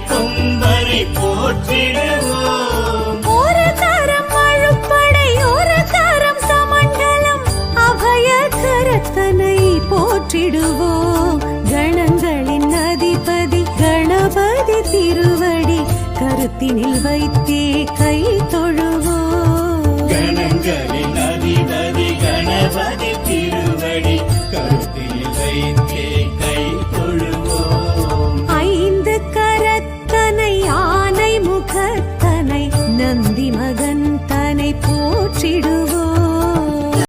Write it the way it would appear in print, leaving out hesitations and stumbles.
கொம்பரை போற்றிடுவோம். ஒரு தரம் அழுப்படை ஒரு தரம் சமண்டலம் அபய கரத்தனை போற்றிடுவோம். கணங்களின் அதிபதி கணபதி திருவடி கருத்தினில் வைத்தே கை தொழுவோம். கணங்களின் அதிபதி கணபதி திருவடி கருத்தினில் வைத்தே கை தொழுவோம். ஐந்து கரத்தனை ஆனை முகத்தனை நந்தி மகன் தனை போற்றிடுவோம்.